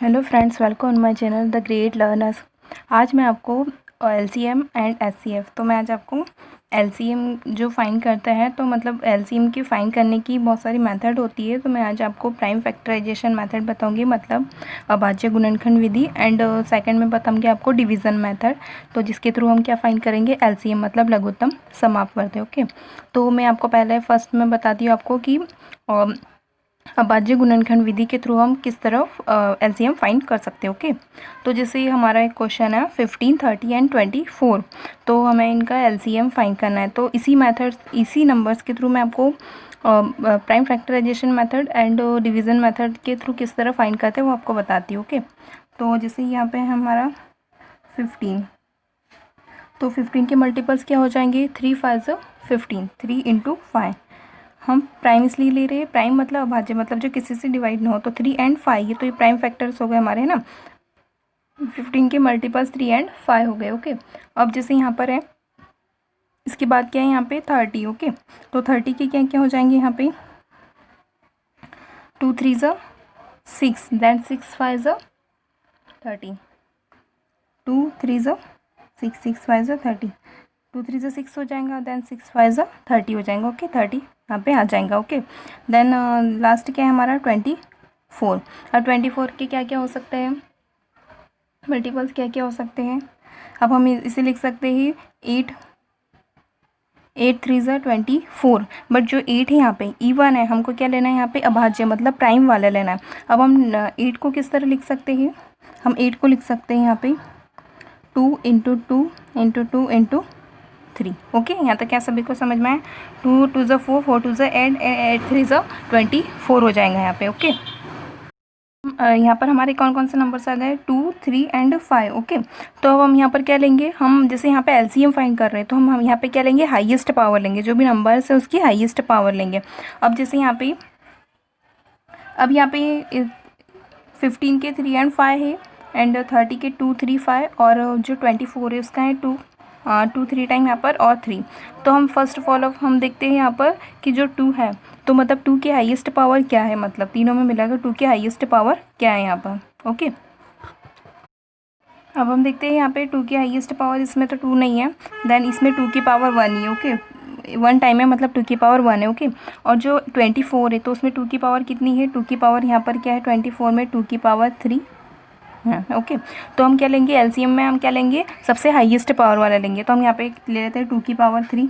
Hello friends, welcome on my channel the great learners. आज मैं आपको एलसीएम एंड एचसीएफ, तो मैं आज आपको एलसीएम जो फाइंड करता है, तो मतलब एलसीएम की फाइंड करने की बहुत सारी मेथड होती है। तो मैं आज आपको प्राइम फैक्टराइजेशन मेथड बताऊंगी, मतलब अभाज्य गुणनखंड विधि, एंड सेकंड में बताऊंगी आपको डिवीज़न मेथड, तो जिसके थ्रू हम क्या फाइंड करेंगे, एलसीएम मतलब लघुत्तम समापवर्ती। ओके, तो मैं आपको पहले फर्स्ट में बताती हूँ आपको कि अभाज्य गुणनखंड विधि के थ्रू हम किस तरह एलसीएम फाइंड कर सकते हैं। ओके, तो जैसे हमारा एक क्वेश्चन है 15, 30 एंड 24, तो हमें इनका एलसीएम फाइंड करना है। तो इसी मेथड, इसी नंबर्स के थ्रू मैं आपको prime factorisation method and division method के थ्रू किस तरह फाइंड करते हैं वो आपको बताती हूँ। ओके, तो जैसे यहाँ पे हमारा 15, तो 15 के मल्टीपल्स क्या हो जाएंगे, 3 5 15, 3 इंटू 5। हम प्राइम इसलिए ले रहे हैं, प्राइम मतलब अभाज्य, मतलब जो किसी से डिवाइड ना हो। तो 3 एंड 5, ये तो ये प्राइम फैक्टर्स हो गए हमारे, है ना। 15 के मल्टीपल्स 3 एंड 5 हो गए। ओके, अब जैसे यहाँ पर है, इसके बाद क्या है यहाँ पे 30। ओके, तो 30 के क्या क्या हो जाएंगे यहाँ पे, 2 3 6, देन 6 5 30, 2 3 6, 6 5 30, 2 3 6 हो जाएगा, देन 6 5 30 हो जाएगा। ओके, 30 यहाँ पे आ जाएगा। ओके, देन लास्ट क्या है हमारा 24। अब 24 के क्या क्या हो सकते हैं, मल्टीपल्स क्या क्या हो सकते हैं। अब हम इसे लिख सकते हैं 8 3 24, बट जो 8 है यहाँ पे इवन है, हमको क्या लेना है यहाँ पे, अभाज्य मतलब प्राइम वाला लेना है। अब हम 8 को किस तरह लिख सकते हैं, हम 8 को लिख सकते हैं यहाँ पे 2 इंटू 2 इंटू 2 इंटू 3। ओके, यहाँ तक क्या सभी को समझ में आया। 2 2 4, 4 2 8, 8 3 24 हो जाएगा यहाँ पे। ओके, यहाँ पर हमारे कौन कौन से नंबर्स आ गए, 2 3 एंड 5। ओके, तो अब हम यहाँ पर क्या लेंगे, हम जैसे यहाँ पे एलसीएम फाइंड कर रहे हैं, तो हम यहाँ पे क्या लेंगे, हाईएस्ट पावर लेंगे, जो भी नंबर्स है उसकी हाईएस्ट पावर लेंगे। अब जैसे यहाँ पे, अब यहाँ पे 15 के 3 एंड 5 है, एंड 30 के 2 3 5, और जो 24 है उसका है 2 2 3 टाइम यहाँ पर और 3। तो हम फर्स्ट ऑफ ऑल हम देखते हैं यहाँ पर कि जो 2 है, तो मतलब 2 की हाईएस्ट पावर क्या है, मतलब तीनों में मिलाकर 2 की हाईएस्ट पावर क्या है यहाँ पर। ओके, अब हम देखते हैं यहाँ पे 2 की हाईएस्ट पावर, इसमें तो 2 नहीं है, देन इसमें 2 की पावर 1 ही है। ओके, 1 टाइम है, मतलब 2 की पावर 1 है। ओके, और जो 24 है तो उसमें 2 की पावर कितनी है, 2 की पावर यहाँ पर क्या है, 24 में 2 की पावर 3 है। ओके, तो हम क्या लेंगे, एलसीएम में हम क्या लेंगे, सबसे हाईएस्ट पावर वाला लेंगे। तो हम यहाँ पे ले लेते हैं 2 की पावर 3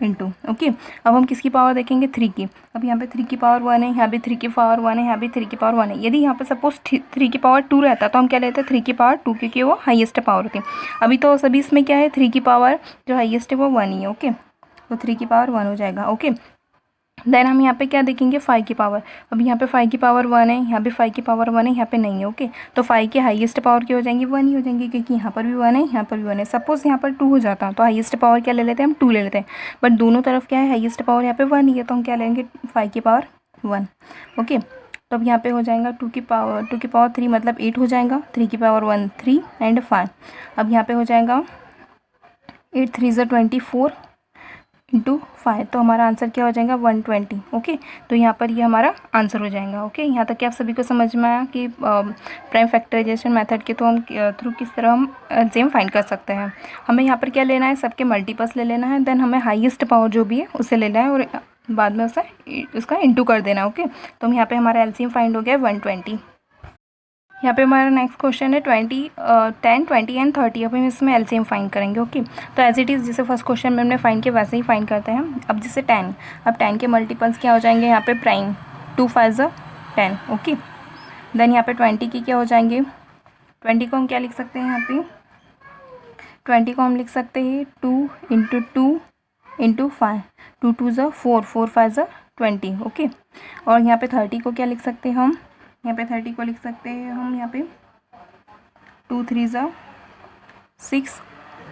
इंटू। ओके, अब हम किसकी पावर देखेंगे, 3 की। अब यहाँ पे 3 की पावर 1 है, यहाँ भी 3 की पावर 1 है, यहाँ भी 3 की पावर 1 है। यदि यहाँ पे सपोज 3 की पावर 2 रहता तो हम क्या लेते हैं 3 की पावर 2, क्योंकि वो हाईएस्ट पावर होती है। अभी तो सभी इसमें क्या है, 3 की पावर जो हाईएस्ट है वो 1 ही है। ओके, तो 3 की पावर 1 हो जाएगा। ओके, देन हम यहाँ पे क्या देखेंगे, 5 की पावर। अब यहाँ पे 5 की पावर 1 है, यहाँ पे 5 की पावर 1 है, यहाँ पे नहीं है। ओके, तो 5 की हाईएस्ट पावर क्या हो जाएंगी, 1 ही हो जाएंगी, क्योंकि यहाँ पर भी 1 है, यहाँ पर भी 1 है। सपोज यहाँ पर 2 हो जाता तो हाईएस्ट पावर क्या ले लेते हैं, हम 2 ले लेते हैं, बट दोनों तरफ क्या है, हाईएस्ट पावर यहाँ पे 1 ही है, तो हम क्या लेंगे 5 की पावर 1। ओके, तो अब यहाँ पे हो जाएगा 2 की पावर 3, मतलब 8 हो जाएगा, 3 की पावर 1 3 एंड 5। अब यहाँ पे हो जाएगा 8 3 24 इंटू 5, तो हमारा आंसर क्या हो जाएगा 120। ओके, तो यहाँ पर ये हमारा आंसर हो जाएगा। ओके, यहाँ तक क्या आप सभी को समझ में आया कि प्राइम फैक्टराइजेशन मेथड के थ्रू किस तरह हम एलसीएम फाइंड कर सकते हैं। हमें यहाँ पर क्या लेना है, सबके मल्टीपल्स ले लेना है, देन हमें हाईएस्ट पावर जो भी है उसे लेना है, और बाद में उसका इंटू कर देना है। ओके, तो यहाँ पर हमारा एलसीएम फाइंड हो गया 120। यहाँ पे हमारा नेक्स्ट क्वेश्चन है 10 20 एंड 30। अब हम इसमें एलसीएम फाइंड करेंगे। ओके, तो एज इट इज़ जैसे फर्स्ट क्वेश्चन में हमने फाइंड किया वैसे ही फाइंड करते हैं। अब जैसे 10, अब 10 के मल्टीपल्स क्या हो जाएंगे, यहाँ पे प्राइम 2 5 10। ओके, देन यहाँ पे 20 की क्या हो जाएंगे, 20 को हम क्या लिख सकते हैं, यहाँ पे 20 को हम लिख सकते हैं 2 इंटू 2 इंटू 5, 2 2 4, 4 5 20। ओके, और यहाँ पे 30 को क्या लिख सकते हैं हम, यहाँ पे 30 को लिख सकते हैं हम यहाँ पे 2 3 6,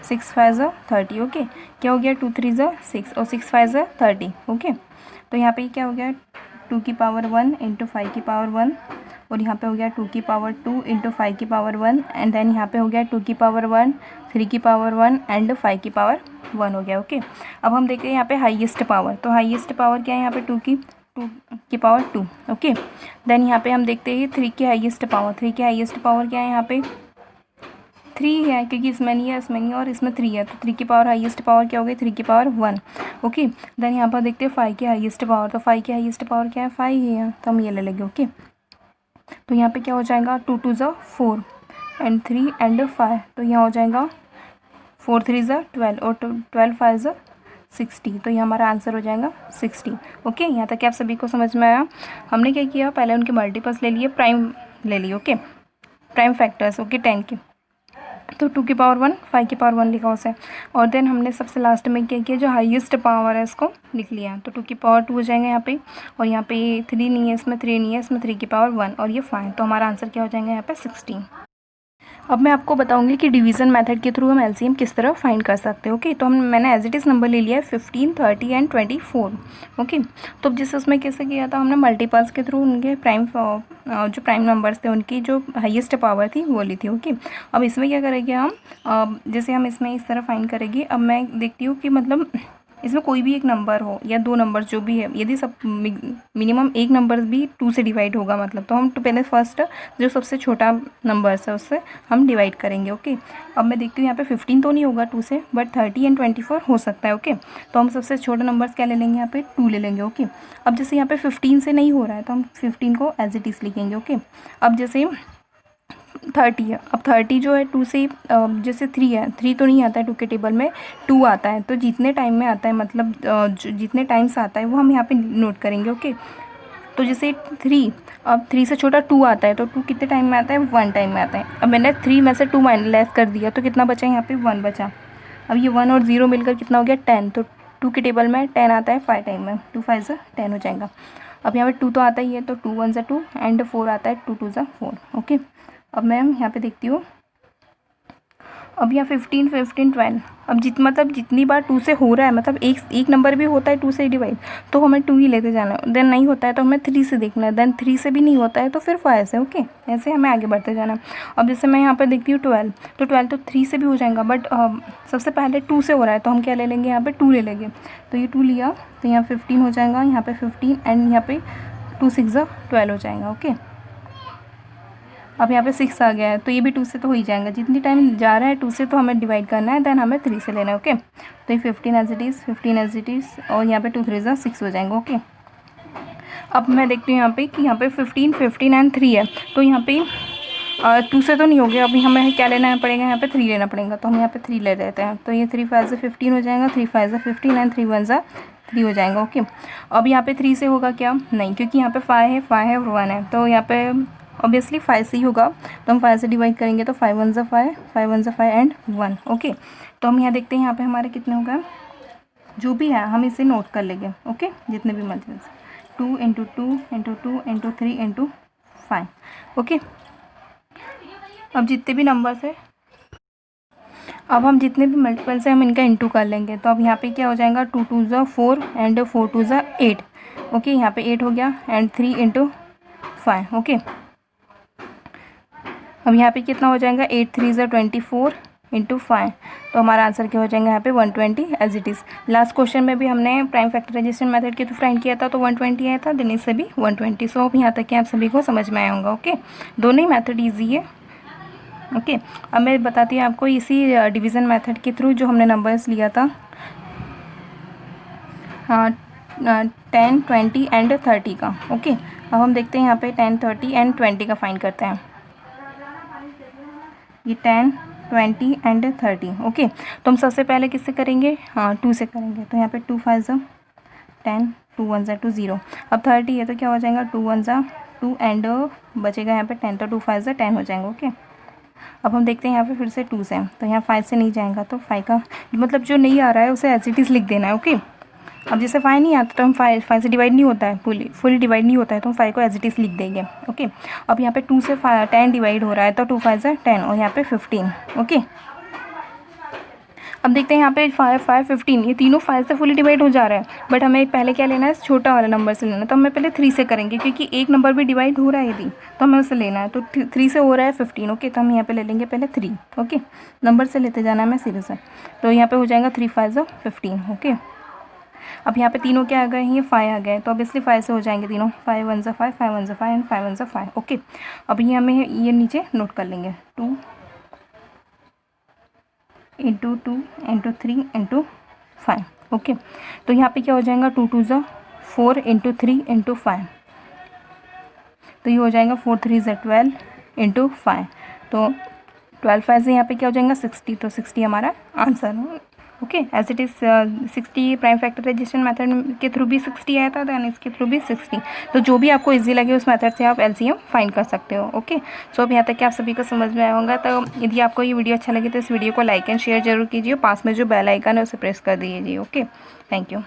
6 5 30। ओके, क्या हो गया 2 3 6 और 6 5 30। ओके, तो यहाँ पे क्या हो गया 2 की पावर 1 इंटू 5 की पावर 1, और यहाँ पे हो गया 2 की पावर 2 इंटू 5 की पावर 1, एंड देन यहाँ पे हो गया 2 की पावर 1, 3 की पावर 1 एंड 5 की पावर 1 हो गया। ओके, अब हम देखते हैं यहाँ पे हाईएस्ट पावर, तो हाईएस्ट पावर क्या है यहाँ पे 2 की, टू की पावर 2, ओके। देन यहाँ पे हम देखते हैं 3 की हाईएस्ट पावर, 3 की हाईएस्ट पावर क्या है, यहाँ पे 3 है, क्योंकि इसमें नहीं है, इसमें नहीं है और इसमें 3 है, तो 3 की पावर हाईएस्ट पावर क्या हो गई, 3 की पावर 1, ओके। देन यहाँ पर देखते हैं 5 की हाईएस्ट पावर, तो 5 की हाईएस्ट पावर क्या है, 5 ही है, तो हम ये ले लेंगे, ओके। तो यहाँ पे क्या हो जाएगा, 2 2 ज़ा 4 एंड 3 एंड 5, तो यहाँ हो जाएगा 4 3 ज़ा 12 और 12 5 ज़ा 60, तो ये हमारा आंसर हो जाएगा 60, ओके। यहाँ तक आप सभी को समझ में आया। हमने क्या किया, पहले उनके मल्टीपल्स ले लिए, प्राइम ले लिए, ओके, प्राइम फैक्टर्स, ओके, 10 के, तो 2 की पावर 1, 5 की पावर 1 लिखा उसे, और देन हमने सबसे लास्ट में क्या किया, जो हाईएस्ट पावर है इसको लिख लिया, तो 2 की पावर 2 हो जाएगा यहाँ पे, और यहाँ पे 3 नहीं है, इसमें 3 नहीं है, इसमें 3 की पावर 1 और ये 5, तो हमारा आंसर क्या हो जाएगा यहाँ पे 16। अब मैं आपको बताऊंगी कि डिवीज़न मेथड के थ्रू हम एलसीएम किस तरह फाइंड कर सकते हैं, ओके। तो मैंने एज इट इज़ नंबर ले लिया है 15, 30 एंड 24, ओके। तो जिस उसमें कैसे किया था हमने, मल्टीपल्स के थ्रू उनके प्राइम जो प्राइम नंबर्स थे उनकी जो हाईएस्ट पावर थी वो ली थी, ओके। अब इसमें क्या करेंगे हम, जैसे हम इसमें इस तरह फाइंड करेंगे। अब मैं देखती हूँ कि मतलब इसमें कोई भी एक नंबर हो या दो नंबर जो भी है, यदि सब मिनिमम एक नंबर भी 2 से डिवाइड होगा, मतलब तो हम तो पहले फर्स्ट जो सबसे छोटा नंबर है उससे हम डिवाइड करेंगे, ओके। अब मैं देखती हूँ यहाँ पे 15 तो नहीं होगा 2 से, बट 30 एंड 24 हो सकता है, ओके। तो हम सबसे छोटे नंबर्स क्या ले लेंगे, यहाँ पे 2 ले लेंगे, ओके। अब जैसे यहाँ पे 15 से नहीं हो रहा है तो हम 15 को एज इट इज़ लिखेंगे, ओके। अब जैसे 30 है, अब 30 जो है 2 से, जैसे 3 है, 3 तो नहीं आता है 2 के टेबल में, 2 आता है, तो जितने टाइम में आता है, मतलब जितने टाइम्स आता है वो हम यहाँ पे नोट करेंगे, ओके। तो जैसे 3, अब 3 से छोटा 2 आता है, तो 2 कितने टाइम में आता है, 1 टाइम में आता है। अब मैंने 3 में से 2 लेस कर दिया, तो कितना बचा यहाँ पे, 1 बचा। अब ये 1 और 0 मिलकर कितना हो गया, 10, तो 2 के टेबल में 10 आता है 5 टाइम में, 2 5 ज़ा 10 हो जाएगा। अब यहाँ पे 2 तो आता ही है, तो 2 1 ज़ा 2 एंड 4 आता है, 2 2 ज़ा 4, ओके। अब मैं यहाँ पे देखती हूँ, अब यहाँ 15 15 12, अब मतलब जितनी बार 2 से हो रहा है, मतलब एक नंबर भी होता है 2 से डिवाइड, तो हमें 2 ही लेते जाना है। देन नहीं होता है तो हमें 3 से देखना है, देन 3 से भी नहीं होता है तो फिर 5 से, ओके। ऐसे हमें आगे बढ़ते जाना है। अब जैसे मैं यहाँ पर देखती हूँ 12, तो 12 तो 3 से भी हो जाएगा, बट सबसे पहले 2 से हो रहा है तो हम क्या ले लेंगे, यहाँ पर 2 ले लेंगे, तो ये 2 लिया, तो यहाँ 15 हो जाएगा, यहाँ पर 15 एंड यहाँ पे 2 6 ज़ा 12 हो जाएगा, ओके। अब यहाँ पे 6 आ गया है, तो ये भी 2 से तो हो ही जाएगा, जितनी टाइम जा रहा है 2 से तो हमें डिवाइड करना है, देन हमें 3 से लेना है, ओके। तो ये 15 as it is, 15 as it is, और यहाँ पे 2 3 ज़ा 6 हो जाएंगे, ओके। अब मैं देखती हूँ यहाँ पे कि यहाँ पे 15 15 एंड 3 है, तो यहाँ पे 2 से तो नहीं हो गया, अभी हमें क्या लेना पड़ेगा, यहाँ पे 3 लेना पड़ेगा, तो हम यहाँ पे 3 ले लेते हैं। तो ये 3 5 ज़ा 15 हो जाएगा, 3 5 ज़ा 15 एंड 3 1 ज़ा 3 हो जाएगा, ओके। अब यहाँ पे 3 से होगा क्या, नहीं, क्योंकि यहाँ पे 5 है और 1 है, तो यहाँ पे ऑब्वियसली 5 से ही होगा, तो हम 5 से डिवाइड करेंगे, तो 5 1 ज़ा 5, 5 1 ज़ा 5 एंड 1, ओके। तो हम यहाँ देखते हैं यहाँ पे हमारे कितने होगा, जो भी है हम इसे नोट कर लेंगे, ओके, जितने भी multiples, 2 into 2 into 2 into 3 into 5, okay. अब जितने भी नंबर्स है, अब हम जितने भी मल्टीपल्स हैं हम इनका इंटू कर लेंगे, तो अब यहाँ पे क्या हो जाएगा, 2 2 ज़ा 4 एंड 4 2 ज़ा 8, ओके। यहाँ पे 8 हो गया एंड 3 इंटू 5, ओके। अब यहाँ पे कितना हो जाएगा, 8 3 ज़ा 24 इंटू 5, तो हमारा आंसर क्या हो जाएगा यहाँ पे 120 as it is. Last question में भी हमने प्राइम फैक्टराइजेशन मेथड के थ्रू फाइंड किया था, तो 120 आया था, देन इससे भी 120। सो अब यहाँ तक कि आप सभी को समझ में आया होगा, ओके। दोनों ही मेथड ईजी है, ओके। अब मैं बताती हूँ आपको इसी डिवीज़न मेथड के थ्रू जो हमने नंबर्स लिया था, हाँ, 10 20 एंड 30 का, ओके। अब हम देखते हैं यहाँ पे 10 30 एंड 20 का फाइंड करते हैं, ये 10 20 एंड 30, ओके। तो हम सबसे पहले किससे करेंगे, हाँ 2 से करेंगे, तो यहाँ पे 2 5 ज़ा 10, 2 1 ज़ा 2 0। अब 30 है तो क्या हो जाएगा, 2 1 ज़ा 2 एंड बचेगा यहाँ पे 10, तो 2 5 ज़ा 10 हो जाएंगे, ओके। अब हम देखते हैं यहाँ पे फिर से 2 से, तो यहाँ 5 से नहीं जाएगा, तो 5 का मतलब जो नहीं आ रहा है उसे एज इट इज़ लिख देना है, ओके। अब जैसे 5 नहीं आता तो हम 5 से डिवाइड नहीं होता है, फुल डिवाइड नहीं होता है, तो हम 5 को एज इट इज़ लिख देंगे, ओके। अब यहाँ पे 2 से 10 डिवाइड हो रहा है, तो 2 5 ज़ा 10 और यहाँ पे 15, ओके। अब देखते हैं यहाँ पे 5 5 15, ये तीनों 5 से फुली डिवाइड हो जा रहा है, बट हमें पहले क्या लेना है, छोटा वाला नंबर से लेना है, तो हमें पहले 3 से करेंगे, क्योंकि एक नंबर भी डिवाइड हो रहा है यदि, तो हमें उसे लेना है, तो 3 से हो रहा है 15, ओके। तो हम यहाँ पे ले लेंगे पहले 3, ओके, नंबर से लेते जाना है हमें सीधे से, तो यहाँ पे हो जाएगा 3 5 ज़ा 15, ओके। अब यहाँ पे तीनों क्या आ गए हैं, ये 5 आ गए, तो ऑब्वियसली 5 से हो जाएंगे तीनों, 5 1 5, 5 1 5 एंड 5 1 5। ओके, अब ये हमें ये नीचे नोट कर लेंगे, 2 इंटू 2 इंटू 3 इंटू 5। ओके, तो यहाँ पे क्या हो जाएगा, 2 2 ज़ा 4 इंटू 3 इंटू 5, तो ये हो जाएगा 4 3 ज़ा 12 इंटू 5, तो 12 5 से यहाँ पे क्या हो जाएगा 60, तो 60 हमारा आंसर है। Okay, as it is 60 prime factorisation method के थ्रू भी 60 आया था, दैन इसके थ्रू भी 60, तो जो भी आपको इजी लगे उस मेथड से आप एलसीएम फाइंड कर सकते हो। ओके, सो अब यहाँ तक कि आप सभी को समझ में आया होगा। तो यदि आपको ये वीडियो अच्छा लगे तो इस वीडियो को लाइक एंड शेयर जरूर कीजिए, पास में जो बेल आइकन है उसे प्रेस कर दीजिए। Okay, thank you.